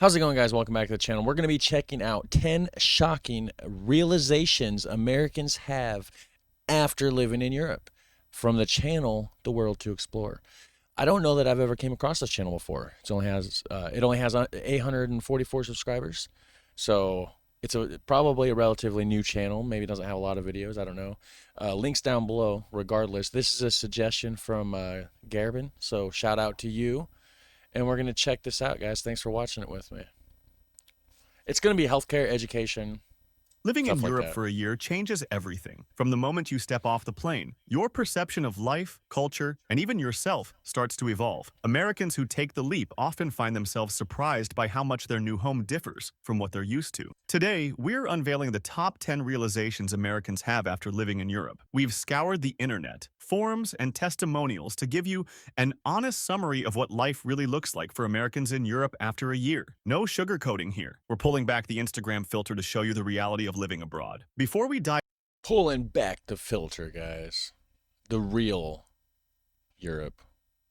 How's it going, guys? Welcome back to the channel. We're going to be checking out 10 shocking realizations Americans have after living in Europe from the channel The World to Explore. I don't know that I've ever came across this channel before. It only has 844 subscribers, so it's probably a relatively new channel. Maybe it doesn't have a lot of videos. I don't know. Links down below. Regardless, this is a suggestion from Garbin, so shout out to you. And we're going to check this out, guys. Thanks for watching it with me. It's going to be healthcare, education, Living in stuff like Europe that. for a year changes everything. From the moment you step off the plane, your perception of life, culture, and even yourself starts to evolve. Americans who take the leap often find themselves surprised by how much their new home differs from what they're used to. Today, we're unveiling the top 10 realizations Americans have after living in Europe. We've scoured the internet, forums, and testimonials to give you an honest summary of what life really looks like for Americans in Europe after a year. No sugarcoating here. We're pulling back the Instagram filter to show you the reality of living abroad. Before we dive Pulling back the filter, guys. The real Europe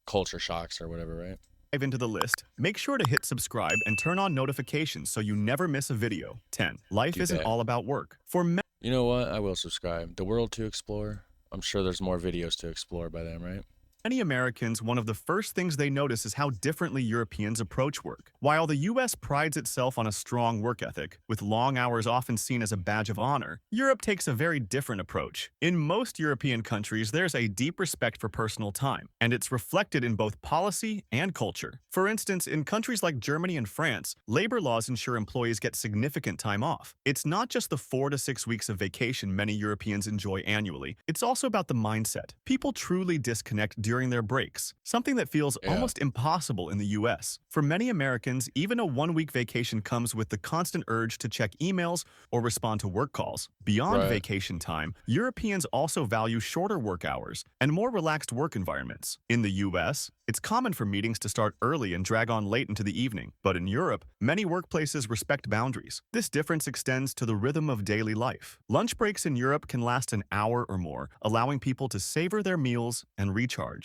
culture shocks or whatever, right? into the list, make sure to hit subscribe and turn on notifications so you never miss a video. 10. Life Do isn't that. all about work. For You know what? I will subscribe. The World to Explore. I'm sure there's more videos to explore by them, right? many Americans, one of the first things they notice is how differently Europeans approach work. While the U.S. prides itself on a strong work ethic, with long hours often seen as a badge of honor, Europe takes a very different approach. In most European countries, there's a deep respect for personal time, and it's reflected in both policy and culture. For instance, in countries like Germany and France, labor laws ensure employees get significant time off. It's not just the 4 to 6 weeks of vacation many Europeans enjoy annually, it's also about the mindset. People truly disconnect during their breaks, something that feels almost impossible in the US. For many Americans, even a 1-week vacation comes with the constant urge to check emails or respond to work calls. Beyond vacation time, Europeans also value shorter work hours and more relaxed work environments. In the US, it's common for meetings to start early and drag on late into the evening, but in Europe, many workplaces respect boundaries. This difference extends to the rhythm of daily life. Lunch breaks in Europe can last an hour or more, allowing people to savor their meals and recharge.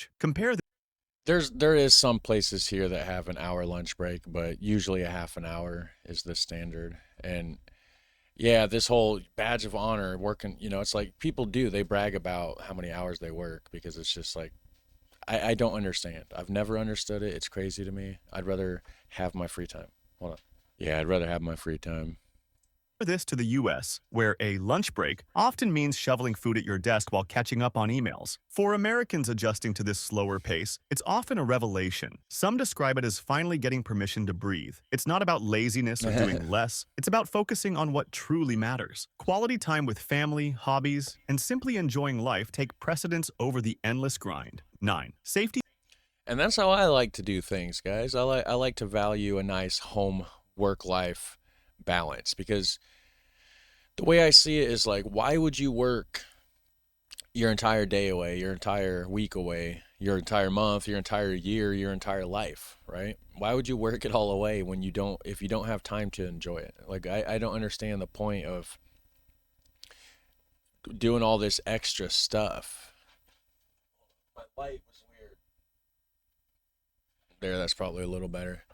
There is some places here that have an hour lunch break, but usually a half an hour is the standard. And yeah, this whole badge of honor working, it's like they brag about how many hours they work because it's just like, I don't understand. I've never understood it. It's crazy to me. I'd rather have my free time. Hold on. Yeah, I'd rather have my free time. This to the US, where a lunch break often means shoveling food at your desk while catching up on emails. For Americans adjusting to this slower pace, it's often a revelation. Some describe it as finally getting permission to breathe. It's not about laziness or doing less, it's about focusing on what truly matters. Quality time with family, hobbies, and simply enjoying life take precedence over the endless grind. 9. Safety. And that's how I like to do things, guys. I like to value a nice home work life balance, because the way I see it is like, why would you work your entire day away, your entire week away, your entire month, your entire year, your entire life, right? Why would you work it all away if you don't have time to enjoy it? Like, I don't understand the point of doing all this extra stuff. My light was weird. There, that's probably a little better.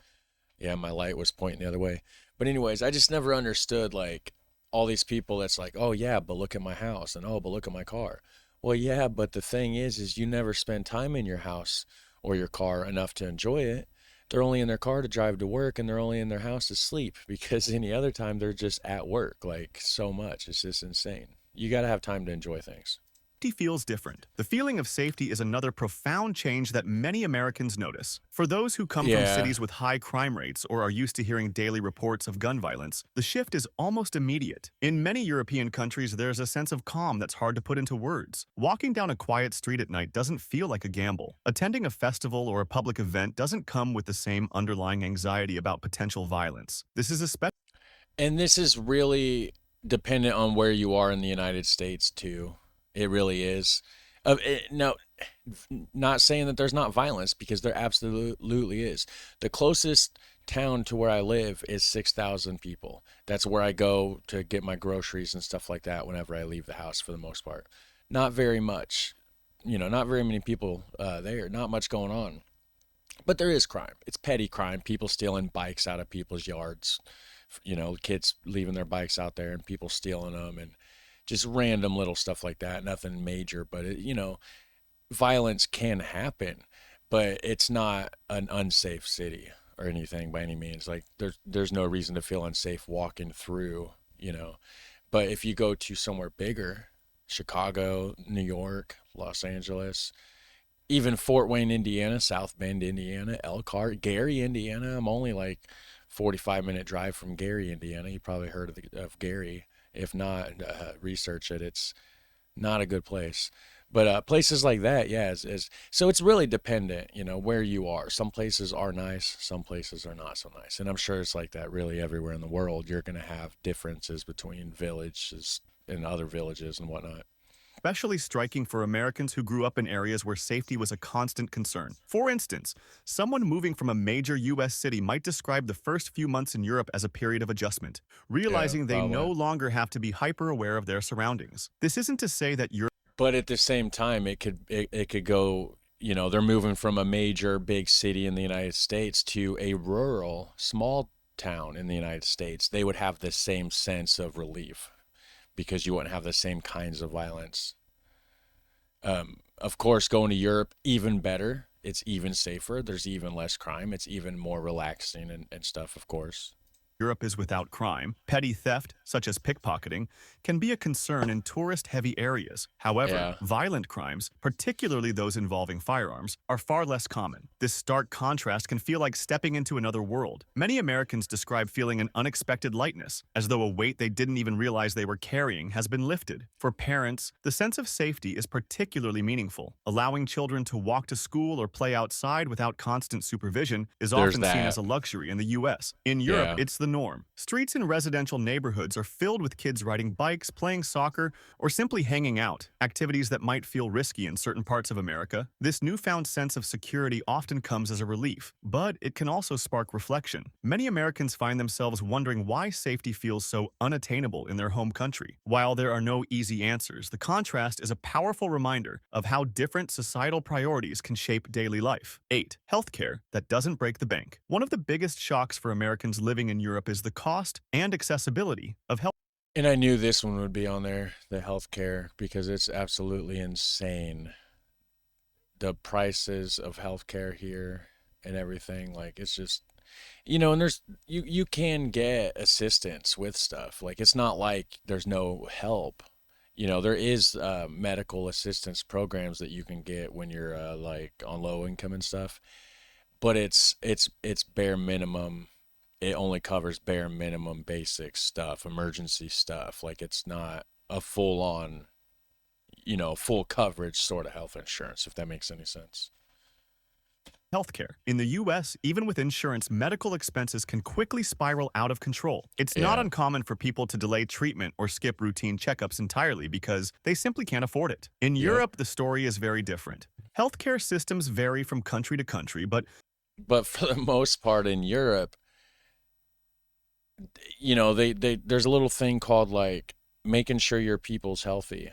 Yeah, my light was pointing the other way. But anyways, I just never understood, like, all these people that's like, oh yeah, but look at my house, and oh, but look at my car. Well, yeah, but the thing is you never spend time in your house or your car enough to enjoy it. They're only in their car to drive to work, and they're only in their house to sleep, because any other time they're just at work, like, so much. It's just insane. You got to have time to enjoy things. Feels different. The feeling of safety is another profound change that many Americans notice. For those who come from cities with high crime rates or are used to hearing daily reports of gun violence, the shift is almost immediate. In many European countries, there's a sense of calm that's hard to put into words. Walking down a quiet street at night doesn't feel like a gamble. Attending a festival or a public event doesn't come with the same underlying anxiety about potential violence. This is really dependent on where you are in the United States, too. It really is. No, not saying that there's not violence, because there absolutely is. The closest town to where I live is 6,000 people. That's where I go to get my groceries and stuff like that whenever I leave the house, for the most part. Not very much, not very many people there, not much going on. But there is crime. It's petty crime. People stealing bikes out of people's yards. Kids leaving their bikes out there and people stealing them and just random little stuff like that. Nothing major, but violence can happen, but it's not an unsafe city or anything by any means. Like there's no reason to feel unsafe walking through, But if you go to somewhere bigger, Chicago, New York, Los Angeles, even Fort Wayne, Indiana, South Bend, Indiana, Elkhart, Gary, Indiana. I'm only like 45-minute drive from Gary, Indiana. You probably heard of Gary. If not, research it. It's not a good place. But places like that, yeah, so it's really dependent, where you are. Some places are nice, some places are not so nice. And I'm sure it's like that really everywhere in the world. You're going to have differences between villages and other villages and whatnot. Especially striking for Americans who grew up in areas where safety was a constant concern. For instance, someone moving from a major U.S. city might describe the first few months in Europe as a period of adjustment, Yeah, realizing they no probably. longer have to be hyper-aware of their surroundings. This isn't to say that Europe But at the same time, it could go. They're moving from a major big city in the United States to a rural small town in the United States. They would have the same sense of relief because you wouldn't have the same kinds of violence. Of course, going to Europe, even better. It's even safer. There's even less crime. It's even more relaxing and stuff, of course. Europe is without crime, petty theft, such as pickpocketing, can be a concern in tourist-heavy areas. However, Yeah. violent crimes, particularly those involving firearms, are far less common. This stark contrast can feel like stepping into another world. Many Americans describe feeling an unexpected lightness, as though a weight they didn't even realize they were carrying has been lifted. For parents, the sense of safety is particularly meaningful. Allowing children to walk to school or play outside without constant supervision is There's often seen that. as a luxury in the U.S. In Europe, Yeah. it's the norm. Streets in residential neighborhoods are filled with kids riding bikes, playing soccer, or simply hanging out, activities that might feel risky in certain parts of America. This newfound sense of security often comes as a relief, but it can also spark reflection. Many Americans find themselves wondering why safety feels so unattainable in their home country. While there are no easy answers, the contrast is a powerful reminder of how different societal priorities can shape daily life. 8. Healthcare that doesn't break the bank. One of the biggest shocks for Americans living in Europe is the cost and accessibility of health. And I knew this one would be on there, the healthcare, because it's absolutely insane. The prices of healthcare here and everything, like it's just and you can get assistance with stuff. Like it's not like there's no help. There is medical assistance programs that you can get when you're like on low income and stuff, but it's bare minimum. It only covers bare minimum basic stuff, emergency stuff. Like it's not a full on, full coverage sort of health insurance, if that makes any sense. Healthcare. In the US, even with insurance, medical expenses can quickly spiral out of control. It's not Yeah. uncommon for people to delay treatment or skip routine checkups entirely because they simply can't afford it. In Yep. Europe, the story is very different. Healthcare systems vary from country to country, but But for the most part in Europe, they there's a little thing called like making sure your people's healthy.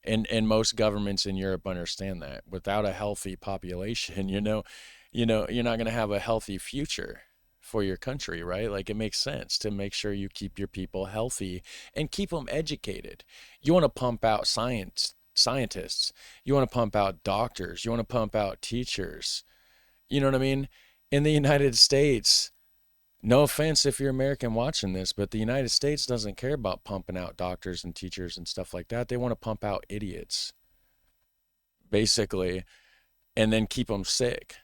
And most governments in Europe understand that. Without a healthy population, you're not going to have a healthy future for your country, right? Like it makes sense to make sure you keep your people healthy and keep them educated. You want to pump out scientists. You want to pump out doctors. You want to pump out teachers. You know what I mean? In the United States, no offense if you're American watching this, but the United States doesn't care about pumping out doctors and teachers and stuff like that. They want to pump out idiots, basically, and then keep them sick.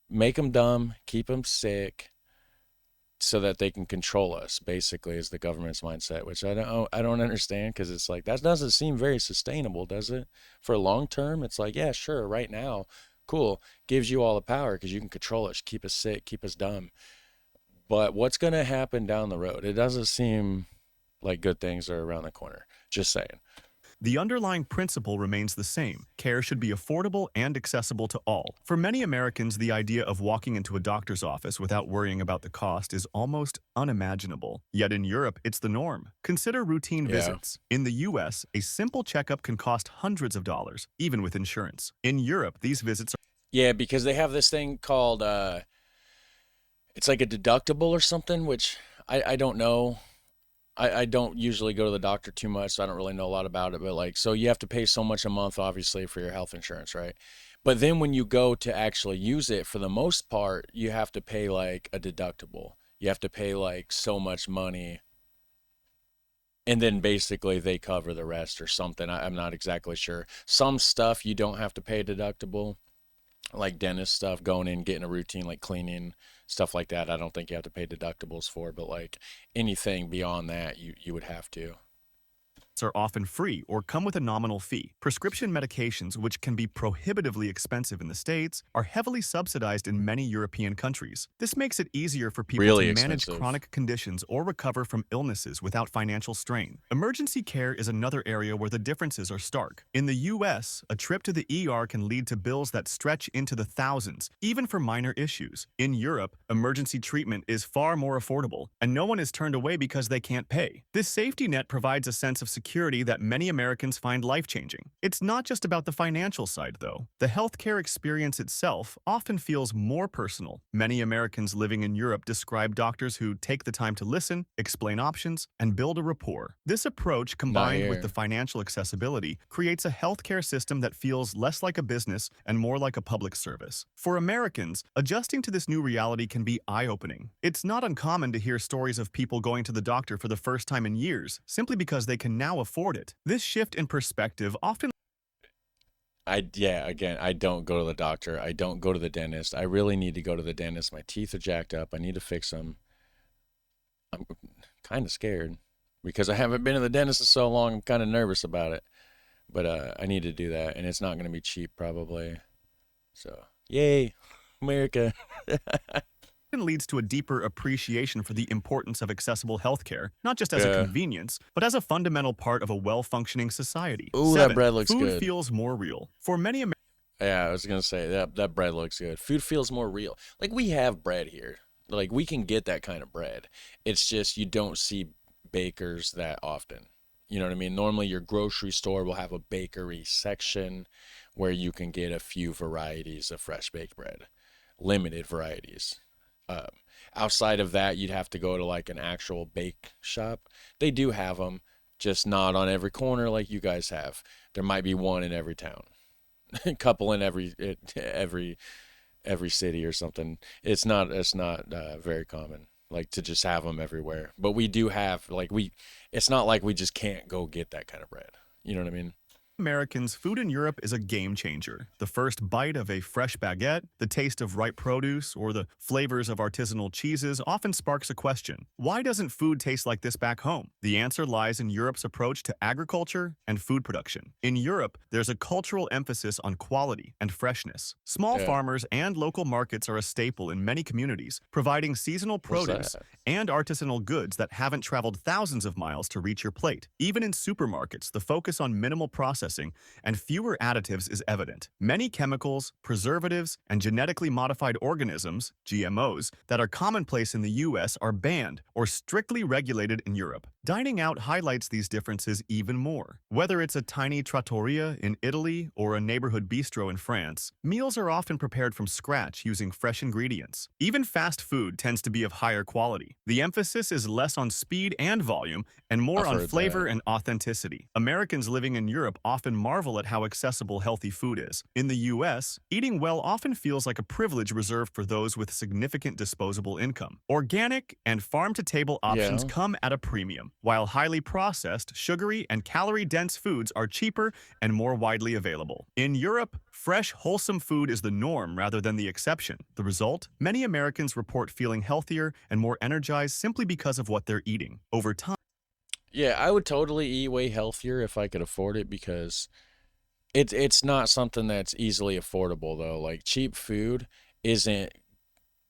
Make them dumb, keep them sick, so that they can control us. Basically, is the government's mindset, which I don't understand because it's like that doesn't seem very sustainable, does it? For long term, it's like yeah, sure, right now, cool, gives you all the power because you can control us, keep us sick, keep us dumb. But what's going to happen down the road? It doesn't seem like good things are around the corner. Just saying. the underlying principle remains the same. Care should be affordable and accessible to all. For many Americans, the idea of walking into a doctor's office without worrying about the cost is almost unimaginable. Yet in Europe, it's the norm. Consider routine Yeah. visits. In the US, a simple checkup can cost hundreds of dollars, even with insurance. In Europe, these visits Yeah, because they have this thing called it's like a deductible or something, which I don't know. I don't usually go to the doctor too much, so I don't really know a lot about it. But like, so you have to pay so much a month, obviously, for your health insurance, right? But then when you go to actually use it, for the most part, you have to pay like a deductible. You have to pay like so much money, and then basically they cover the rest or something. I'm not exactly sure. Some stuff you don't have to pay a deductible, like dentist stuff, going in, getting a routine like cleaning, stuff like that. I don't think you have to pay deductibles for, but like anything beyond that, you would have to. Are often free or come with a nominal fee. Prescription medications, which can be prohibitively expensive in the States, are heavily subsidized in many European countries. This makes it easier for people to Really manage expensive. chronic conditions or recover from illnesses without financial strain. Emergency care is another area where the differences are stark. In the US, a trip to the ER can lead to bills that stretch into the thousands, even for minor issues. In Europe, emergency treatment is far more affordable, and no one is turned away because they can't pay. This safety net provides a sense of security that many Americans find life-changing. It's not just about the financial side, though. The healthcare experience itself often feels more personal. Many Americans living in Europe describe doctors who take the time to listen, explain options, and build a rapport. This approach, Not combined with the here. financial accessibility, creates a healthcare system that feels less like a business and more like a public service. For Americans, adjusting to this new reality can be eye-opening. It's not uncommon to hear stories of people going to the doctor for the first time in years, simply because they can now afford it. This shift in perspective often Yeah, again, I don't go to the doctor. I don't go to the dentist. I really need to go to the dentist. My teeth are jacked up. I need to fix them. I'm kind of scared because I haven't been to the dentist in so long. I'm kind of nervous about it. But I need to do that, and it's not going to be cheap probably. So, yay, America. leads to a deeper appreciation for the importance of accessible healthcare, not just as a Yeah. convenience, but as a fundamental part of a well-functioning society. Ooh, that 7. bread looks Food good. feels more real. For many Yeah, I was gonna say that bread looks good. Food feels more real. Like we have bread here. Like we can get that kind of bread. It's just you don't see bakers that often. You know what I mean? Normally your grocery store will have a bakery section where you can get a few varieties of fresh baked bread, limited varieties. Um, Outside of that, you'd have to go to like an actual bake shop. They do have them, just not on every corner like you guys have. There might be one in every town, a couple in every city or something. It's not very common like to just have them everywhere. But we do have like we. It's not like we just can't go get that kind of bread. You know what I mean? Americans, food in Europe is a game changer. The first bite of a fresh baguette, the taste of ripe produce, or the flavors of artisanal cheeses often sparks a question. Why doesn't food taste like this back home? The answer lies in Europe's approach to agriculture and food production. In Europe, there's a cultural emphasis on quality and freshness. Small Yeah. farmers and local markets are a staple in many communities, providing seasonal What's produce that? and artisanal goods that haven't traveled thousands of miles to reach your plate. Even in supermarkets, the focus on minimal processing and fewer additives is evident. Many chemicals, preservatives, and genetically modified organisms, GMOs, that are commonplace in the US are banned or strictly regulated in Europe. Dining out highlights these differences even more. Whether it's a tiny trattoria in Italy or a neighborhood bistro in France, meals are often prepared from scratch using fresh ingredients. Even fast food tends to be of higher quality. The emphasis is less on speed and volume and more I've on heard flavor that. and authenticity. Americans living in Europe often marvel at how accessible healthy food is. In the US, eating well often feels like a privilege reserved for those with significant disposable income. Organic and farm-to-table options Yeah. come at a premium, while highly processed, sugary, and calorie-dense foods are cheaper and more widely available. In Europe, fresh, wholesome food is the norm rather than the exception. The result? Many Americans report feeling healthier and more energized simply because of what they're eating. Over time, Yeah, I would totally eat way healthier if I could afford it because it's not something that's easily affordable though. Like cheap food isn't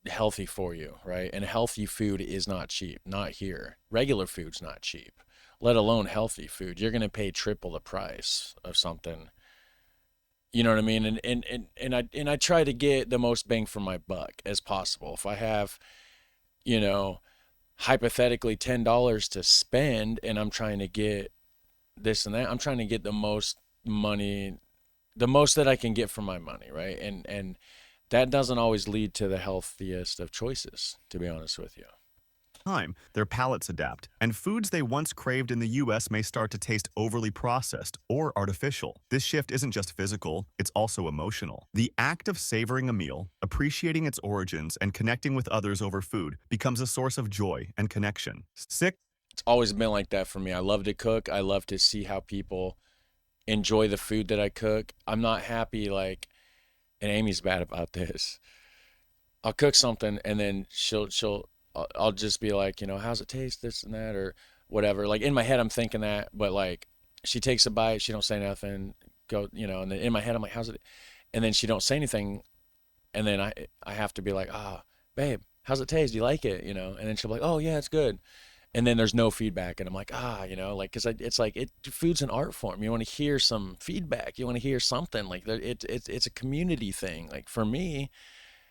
healthy for you, right? And healthy food is not cheap, not here. Regular food's not cheap, let alone healthy food. You're gonna pay triple the price of something. You know what I mean? And I try to get the most bang for my buck as possible. If I have, you know, hypothetically $10 to spend and I'm trying to get this and that, I'm trying to get the most money the most that I can get for my money, right? And that doesn't always lead to the healthiest of choices, to be honest with you. Time, their palates adapt, and foods they once craved in the US may start to taste overly processed or artificial. This shift isn't just physical, it's also emotional. The act of savoring a meal, appreciating its origins, and connecting with others over food becomes a source of joy and connection. Six, It's always been like that for me. I love to cook. I love to see how people enjoy the food that I cook. I'm not happy like, and Amy's bad about this. I'll cook something and then I'll just be like, how's it taste, this and that, or whatever. Like in my head, I'm thinking that, but like she takes a bite, she don't say nothing, and then in my head, I'm like, how's it? And then she don't say anything, and then I have to be like, babe, how's it taste? Do you like it? And then she'll be like, oh yeah, it's good. And then there's no feedback, and I'm like, like, because it's like food's an art form. You want to hear some feedback, you want to hear something. Like it's a community thing. Like for me,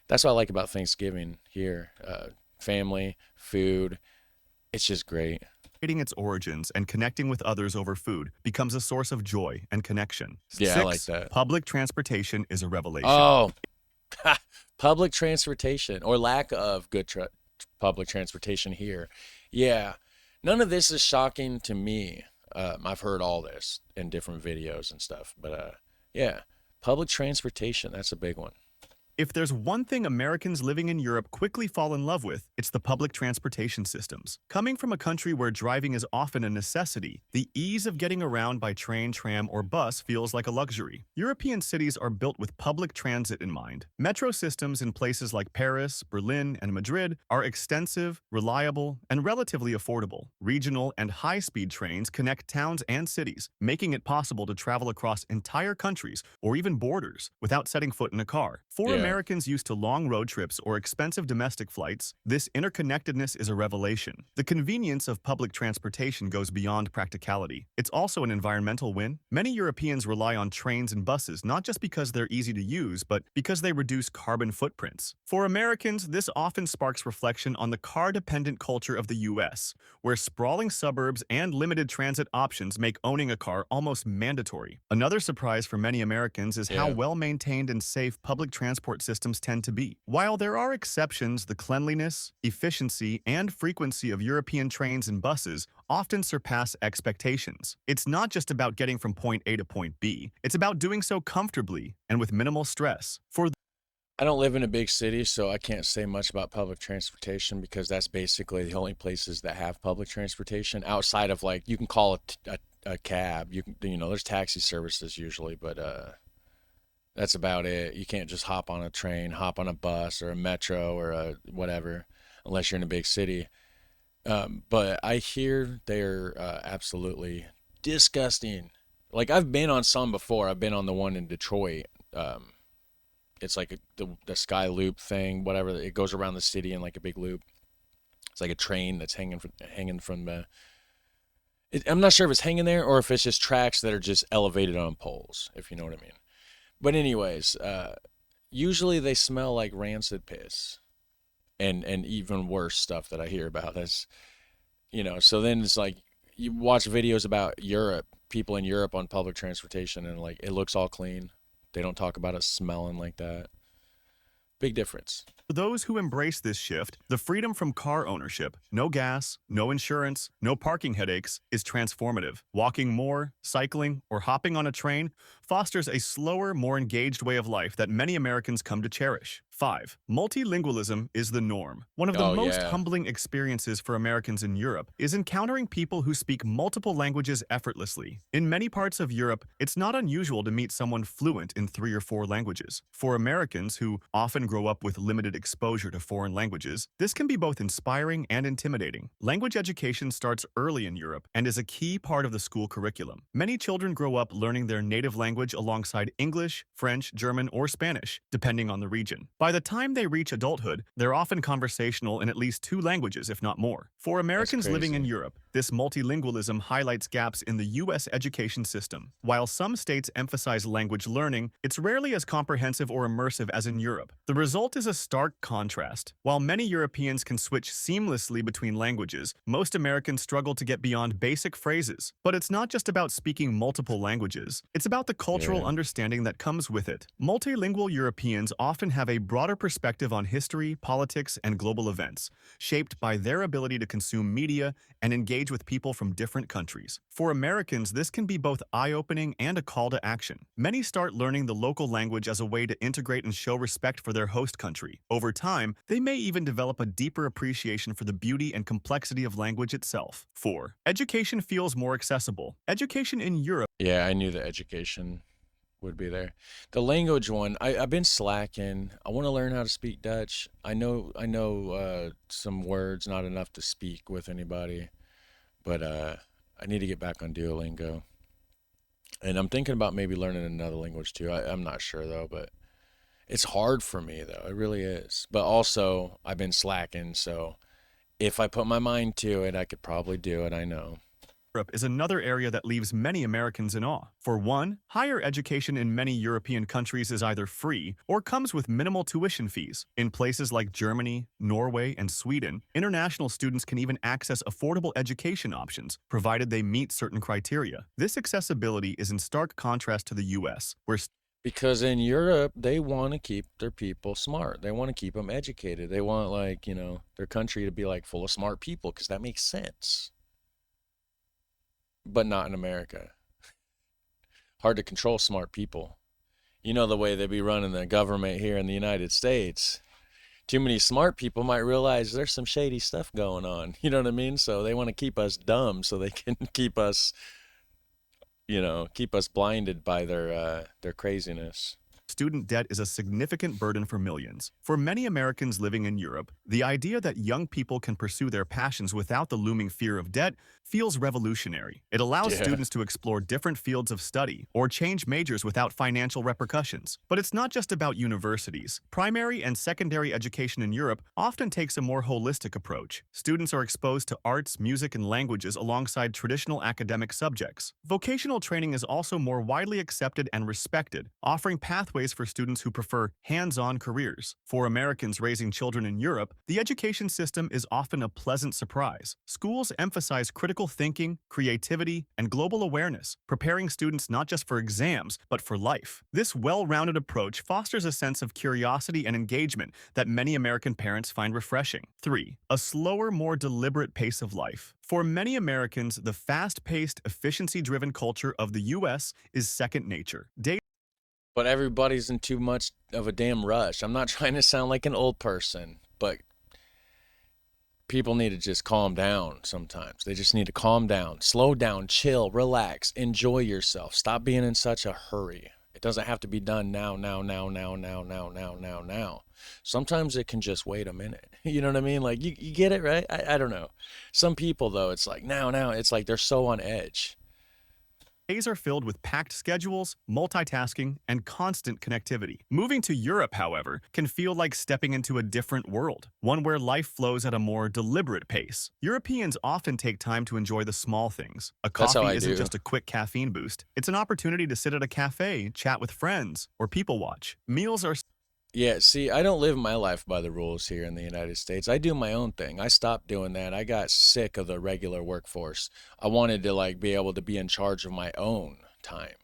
that's what I like about Thanksgiving here. Family, food. It's just great. Eating its origins and connecting with others over food becomes a source of joy and connection. Yeah, I like Six, that. public transportation is a revelation. Oh, public transportation or lack of good public transportation here. Yeah, none of this is shocking to me. I've heard all this in different videos and stuff, but yeah, public transportation, that's a big one. If there's one thing Americans living in Europe quickly fall in love with, it's the public transportation systems. Coming from a country where driving is often a necessity, the ease of getting around by train, tram, or bus feels like a luxury. European cities are built with public transit in mind. Metro systems in places like Paris, Berlin, and Madrid are extensive, reliable, and relatively affordable. Regional and high-speed trains connect towns and cities, making it possible to travel across entire countries or even borders without setting foot in a car. For Yeah. Americans used to long road trips or expensive domestic flights, this interconnectedness is a revelation. The convenience of public transportation goes beyond practicality. It's also an environmental win. Many Europeans rely on trains and buses not just because they're easy to use, but because they reduce carbon footprints. For Americans, this often sparks reflection on the car-dependent culture of the US, where sprawling suburbs and limited transit options make owning a car almost mandatory. Another surprise for many Americans is how Yeah. well-maintained and safe public transport systems tend to be. While there are exceptions, the cleanliness, efficiency, and frequency of European trains and buses often surpass expectations. It's not just about getting from point A to point B, it's about doing so comfortably and with minimal stress. For I don't live in a big city, so I can't say much about public transportation because that's basically the only places that have public transportation outside of like you can call a cab. There's taxi services usually, but that's about it. You can't just hop on a train, hop on a bus or a metro or a whatever, unless you're in a big city. But I hear they're absolutely disgusting. Like I've been on some before. I've been on the one in Detroit. It's like the Sky Loop thing, whatever. It goes around the city in like a big loop. It's like a train that's hanging from the. I'm not sure if it's hanging there or if it's just tracks that are just elevated on poles, if you know what I mean. But anyways, usually they smell like rancid piss, and even worse stuff that I hear about. So then it's like you watch videos about Europe, people in Europe on public transportation, and like it looks all clean. They don't talk about it smelling like that. Big difference. For those who embrace this shift, the freedom from car ownership, no gas, no insurance, no parking headaches, is transformative. Walking more, cycling, or hopping on a train fosters a slower, more engaged way of life that many Americans come to cherish. 5. Multilingualism is the norm. One of the Oh most yeah. humbling experiences for Americans in Europe is encountering people who speak multiple languages effortlessly. In many parts of Europe, it's not unusual to meet someone fluent in 3 or 4 languages. For Americans who often grow up with limited exposure to foreign languages, this can be both inspiring and intimidating. Language education starts early in Europe and is a key part of the school curriculum. Many children grow up learning their native language alongside English, French, German, or Spanish, depending on the region. By the time they reach adulthood, they're often conversational in at least 2 languages, if not more. For Americans living in crazy. Europe, this multilingualism highlights gaps in the U.S. education system. While some states emphasize language learning, it's rarely as comprehensive or immersive as in Europe. The result is a stark stark contrast. While many Europeans can switch seamlessly between languages, most Americans struggle to get beyond basic phrases. But it's not just about speaking multiple languages, it's about the cultural Yeah. understanding that comes with it. Multilingual Europeans often have a broader perspective on history, politics, and global events, shaped by their ability to consume media and engage with people from different countries. For Americans, this can be both eye-opening and a call to action. Many start learning the local language as a way to integrate and show respect for their host country. Over time, they may even develop a deeper appreciation for the beauty and complexity of language itself. 4. Education feels more accessible. Education in Europe Yeah, I knew the education would be there. The language one, I've been slacking. I want to learn how to speak Dutch. I know some words, not enough to speak with anybody, but I need to get back on Duolingo. And I'm thinking about maybe learning another language too. I'm not sure though, but it's hard for me though. It really is. But also, I've been slacking, so if I put my mind to it, I could probably do it, I know. Europe is another area that leaves many Americans in awe. For one, higher education in many European countries is either free or comes with minimal tuition fees. In places like Germany, Norway, and Sweden, international students can even access affordable education options, provided they meet certain criteria. This accessibility is in stark contrast to the US, where Because in Europe, they want to keep their people smart. They want to keep them educated. They want, like, their country to be like full of smart people because that makes sense. But not in America. Hard to control smart people. You know the way they be running the government here in the United States. Too many smart people might realize there's some shady stuff going on. You know what I mean? So they want to keep us dumb so they can keep us blinded by their craziness. student debt is a significant burden for millions. For many Americans living in Europe, the idea that young people can pursue their passions without the looming fear of debt feels revolutionary. It allows Yeah. students to explore different fields of study or change majors without financial repercussions. But it's not just about universities. Primary and secondary education in Europe often takes a more holistic approach. Students are exposed to arts, music, and languages alongside traditional academic subjects. Vocational training is also more widely accepted and respected, offering pathways for students who prefer hands-on careers. For Americans raising children in Europe, the education system is often a pleasant surprise. Schools emphasize critical thinking, creativity, and global awareness, preparing students not just for exams, but for life. This well-rounded approach fosters a sense of curiosity and engagement that many American parents find refreshing. 3. A slower, more deliberate pace of life. For many Americans, the fast-paced, efficiency-driven culture of the U.S. is second nature. But everybody's in too much of a damn rush. I'm not trying to sound like an old person, but people need to just calm down sometimes. They just need to calm down, slow down, chill, relax, enjoy yourself. Stop being in such a hurry. It doesn't have to be done now, now, now, now, now, now, now, now, now. Sometimes it can just wait a minute. You know what I mean? Like, you get it, right? I don't know. Some people, though, it's like now, now. It's like they're so on edge. Days are filled with packed schedules, multitasking, and constant connectivity. Moving to Europe, however, can feel like stepping into a different world, one where life flows at a more deliberate pace. Europeans often take time to enjoy the small things. A That's how coffee I isn't do. just a quick caffeine boost. It's an opportunity to sit at a cafe, chat with friends, or people watch. Meals are Yeah, see, I don't live my life by the rules here in the United States. I do my own thing. I stopped doing that. I got sick of the regular workforce. I wanted to like be able to be in charge of my own time.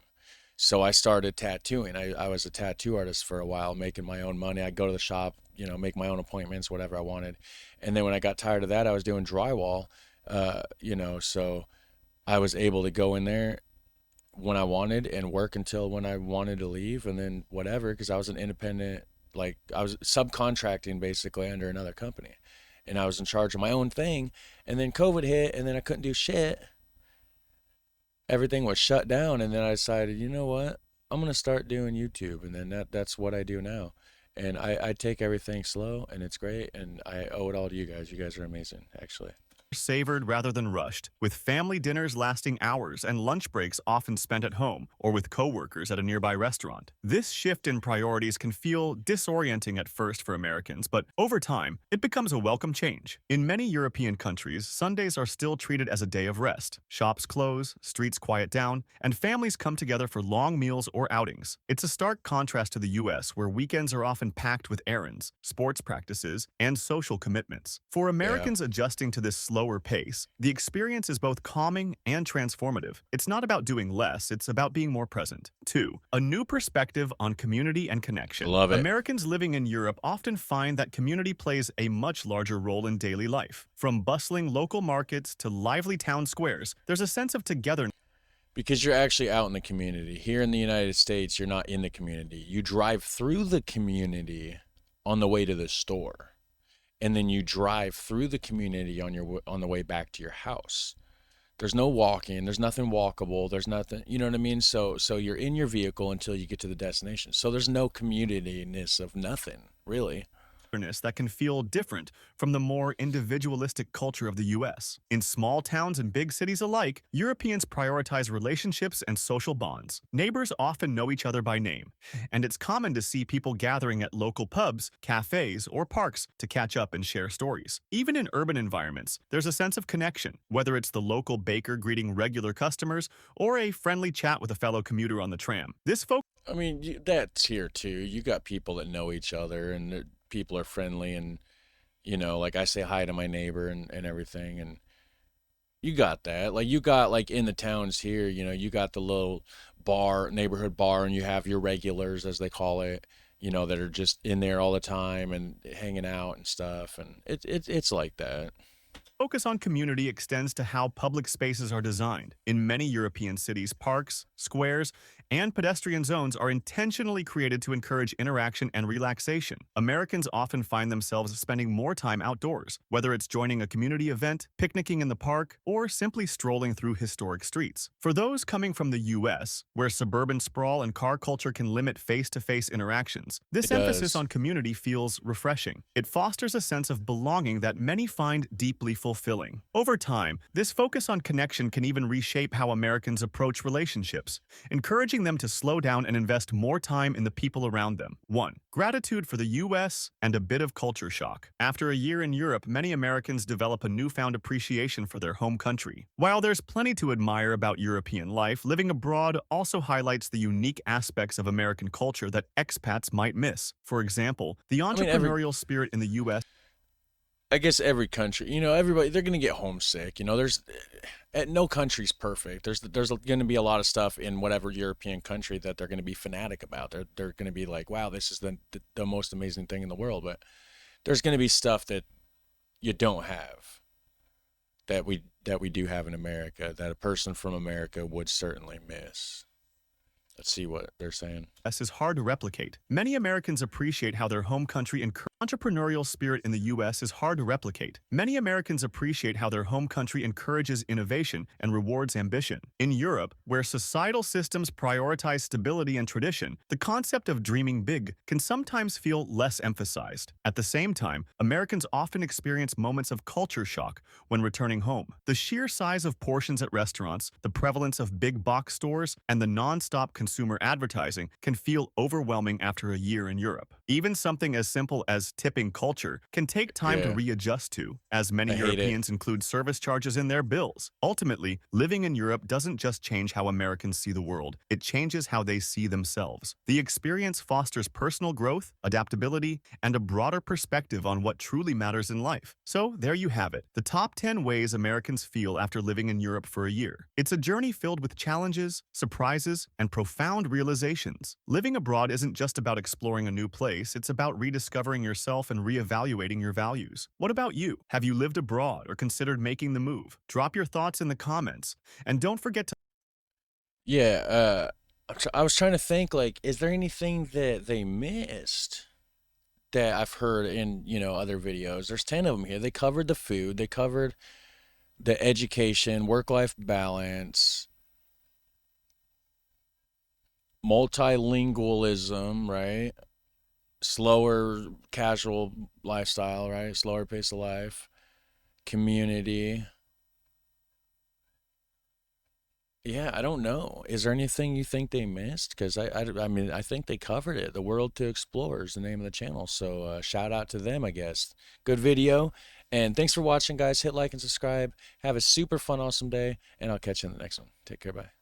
So I started tattooing. I was a tattoo artist for a while, making my own money. I'd go to the shop, make my own appointments, whatever I wanted. And then when I got tired of that, I was doing drywall, so I was able to go in there when I wanted and work until when I wanted to leave and then whatever, because I was an independent, like I was subcontracting basically under another company and I was in charge of my own thing. And then COVID hit and then I couldn't do shit. Everything was shut down. And then I decided, you know what? I'm going to start doing YouTube. And then that's what I do now. And I take everything slow and it's great. And I owe it all to you guys. You guys are amazing, actually. savored rather than rushed, with family dinners lasting hours and lunch breaks often spent at home or with coworkers at a nearby restaurant. This shift in priorities can feel disorienting at first for Americans, but over time, it becomes a welcome change. In many European countries, Sundays are still treated as a day of rest. Shops close, streets quiet down, and families come together for long meals or outings. It's a stark contrast to the US, where weekends are often packed with errands, sports practices, and social commitments. For Yeah. Americans adjusting to this slower pace, the experience is both calming and transformative. It's not about doing less, it's about being more present. 2. A new perspective on community and connection. Love it. Americans living in Europe often find that community plays a much larger role in daily life. From bustling local markets to lively town squares, there's a sense of togetherness. Because you're actually out in the community. Here in the United States, you're not in the community. You drive through the community on the way to the store, and then you drive through the community on the way back to your house. There's no walking, there's nothing walkable, there's nothing, you know what I mean? So you're in your vehicle until you get to the destination. So there's no community-ness of nothing, really. That can feel different from the more individualistic culture of the US. In small towns and big cities alike, Europeans prioritize relationships and social bonds. Neighbors often know each other by name, and it's common to see people gathering at local pubs, cafes, or parks to catch up and share stories. Even in urban environments, there's a sense of connection, whether it's the local baker greeting regular customers or a friendly chat with a fellow commuter on the tram. This focus I mean, that's here too. You got people that know each other, and people are friendly, and like I say hi to my neighbor and everything, and you got that. Like you got like in the towns here, you got the little neighborhood bar, and you have your regulars as they call it, that are just in there all the time and hanging out and stuff, and it's like that. Focus on community extends to how public spaces are designed. In many European cities, parks, squares, and pedestrian zones are intentionally created to encourage interaction and relaxation. Americans often find themselves spending more time outdoors, whether it's joining a community event, picnicking in the park, or simply strolling through historic streets. For those coming from the US, where suburban sprawl and car culture can limit face-to-face interactions, this It emphasis does. on community feels refreshing. It fosters a sense of belonging that many find deeply fulfilling. Over time, this focus on connection can even reshape how Americans approach relationships, encouraging them to slow down and invest more time in the people around them. 1. Gratitude for the U.S. and a bit of culture shock. After a year in Europe, many Americans develop a newfound appreciation for their home country. While there's plenty to admire about European life, living abroad also highlights the unique aspects of American culture that expats might miss. For example, the I mean, every entrepreneurial spirit in the U.S. I guess every country, everybody, they're gonna get homesick. No country's perfect. There's gonna be a lot of stuff in whatever European country that they're gonna be fanatic about. They're gonna be like, wow, this is the most amazing thing in the world. But there's gonna be stuff that you don't have that we do have in America that a person from America would certainly miss. Let's see what they're saying. is hard to replicate. Many Americans appreciate how their home country entrepreneurial spirit in the U.S. is hard to replicate. Many Americans appreciate how their home country encourages innovation and rewards ambition. In Europe, where societal systems prioritize stability and tradition, the concept of dreaming big can sometimes feel less emphasized. At the same time, Americans often experience moments of culture shock when returning home. The sheer size of portions at restaurants, the prevalence of big box stores, and the non-stop consumer advertising can feel overwhelming after a year in Europe. Even something as simple as tipping culture can take time to Yeah, readjust to, as many I hate it. Europeans include service charges in their bills. Ultimately, living in Europe doesn't just change how Americans see the world, it changes how they see themselves. The experience fosters personal growth, adaptability, and a broader perspective on what truly matters in life. So, there you have it, the top 10 ways Americans feel after living in Europe for a year. It's a journey filled with challenges, surprises, and profound realizations. Living abroad isn't just about exploring a new place, it's about rediscovering yourself and reevaluating your values. What about you? Have you lived abroad or considered making the move? Drop your thoughts in the comments. And don't forget to Yeah, I was trying to think, like, is there anything that they missed that I've heard in, other videos? There's 10 of them here. They covered the food, they covered the education, work-life balance, multilingualism, right? Slower, casual lifestyle, right? Slower pace of life, community. Yeah, I don't know. Is there anything you think they missed? Because I mean, I think they covered it. The World to Explore is the name of the channel. So shout out to them, I guess. Good video. And thanks for watching, guys. Hit like and subscribe. Have a super fun, awesome day. And I'll catch you in the next one. Take care. Bye.